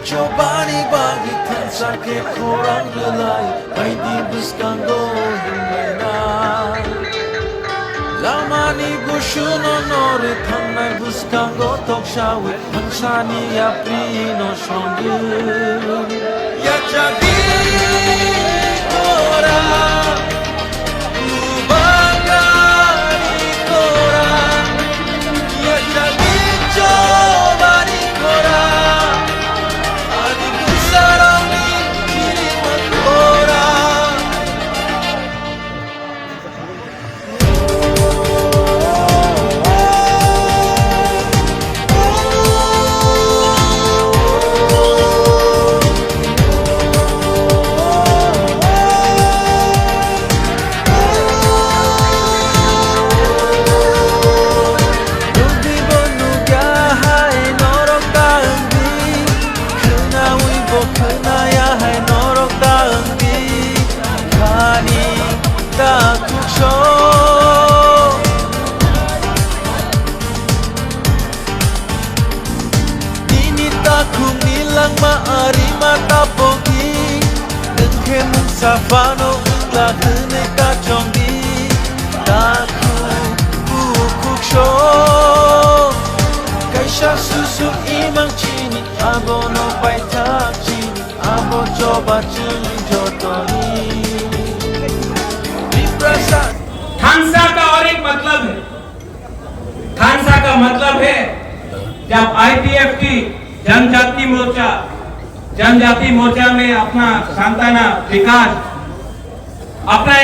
Cobani bagi kan sakit korang lelai Baidi buskango hingga Lama ni gushuno nore Tanai buskango tok shawi Pansani apri no shongu Ya jadi orang Ubagani korang Ya jadi cobani korang Maari mata pogi Dengken safano Lahene kachongi Taku bukuk sho Kaisha susu imang chini Abo no paitak chini Abo coba chini jotoni Viprasa थांसा का और एक मतलब है थांसा का मतलब है जब IPF की जनजाति मोर्चा में अपना सांताना विकास अपना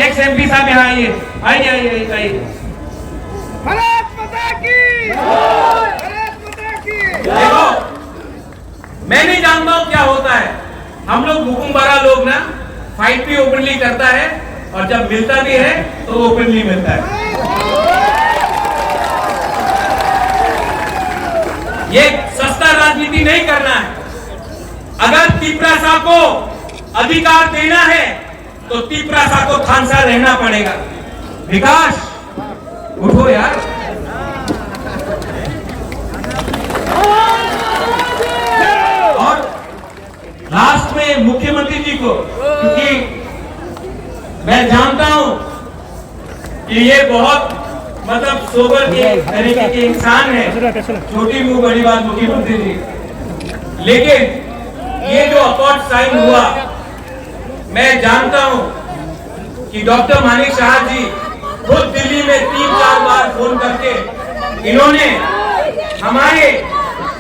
एक्स MP साहब यहाँ आइए भारत माता की देखो मैं नहीं जानता हूँ क्या होता है हम लोग हुकुमबारा लोग ना फाइट भी ओपनली करता है और जब मिलता भी है तो ओपनली मिलता है ये सस्ता राजनीति नहीं करना है अगर तिपरासा को अधिकार देना है तो तिपरासा को थांसा रहना पड़ेगा विकास उठो यार और लास्ट में मुख्यमंत्री जी को क्योंकि मैं जानता हूं कि ये बहुत मतलब सोबर के तरीके के इंसान है छोटी मुंह बड़ी बात मुख्यमंत्री जी लेकिन ये जो अकॉर्ड साइन हुआ मैं जानता हूं कि डॉक्टर मानिक शाह जी खुद दिल्ली में 3-4 बार फोन करके इन्होंने हमारे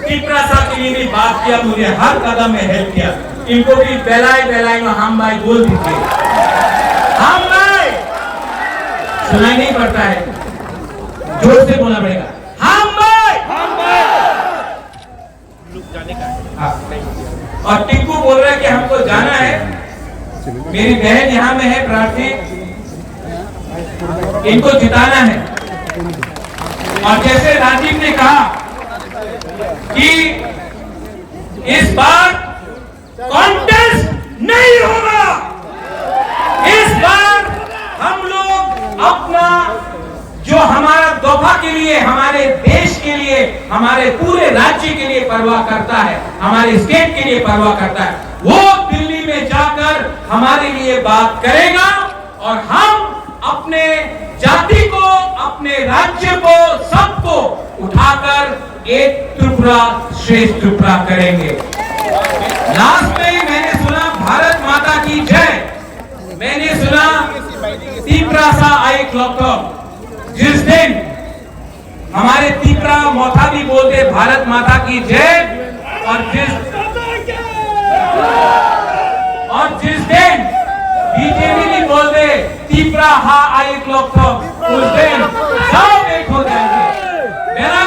तिपरासा के लिए भी बात किया मुझे हर कदम में हेल्प किया इनको भी बेलाई में हम भाई बोल दीजिए हम भाई सुनाई नहीं पड़ता है जोर से बोलना पड़ेगा हम भाई और टिंकू बोल रहा है कि हमको जाना है मेरी बहन यहाँ में है प्रार्थी इनको जिताना है और जैसे राजीव ने कहा कि इस बार कॉन्टेस्ट नहीं होगा इस बार हम लोग अपना जो हमारा दफा के लिए हमारे देश के लिए हमारे पूरे राज्य के लिए परवाह करता है हमारे स्टेट के लिए परवाह करता है वो दिल्ली में जाकर हमारे लिए बात करेगा और हम अपने जाति को अपने राज्य को सबको उठाकर एक त्रिपुरा श्रेष्ठ त्रिपुरा करेंगे लास्ट में मैंने सुना भारत माता की जय मैंने सुना तिपरासा आई क्लॉक जिस दिन हमारे तिपरा मोथा भी बोलते भारत माता की जय और जिस दिन बीजेपी भी बोलते तिपरा हा आई क्लॉक उस दिन सब एक हो जाएंगे मेरा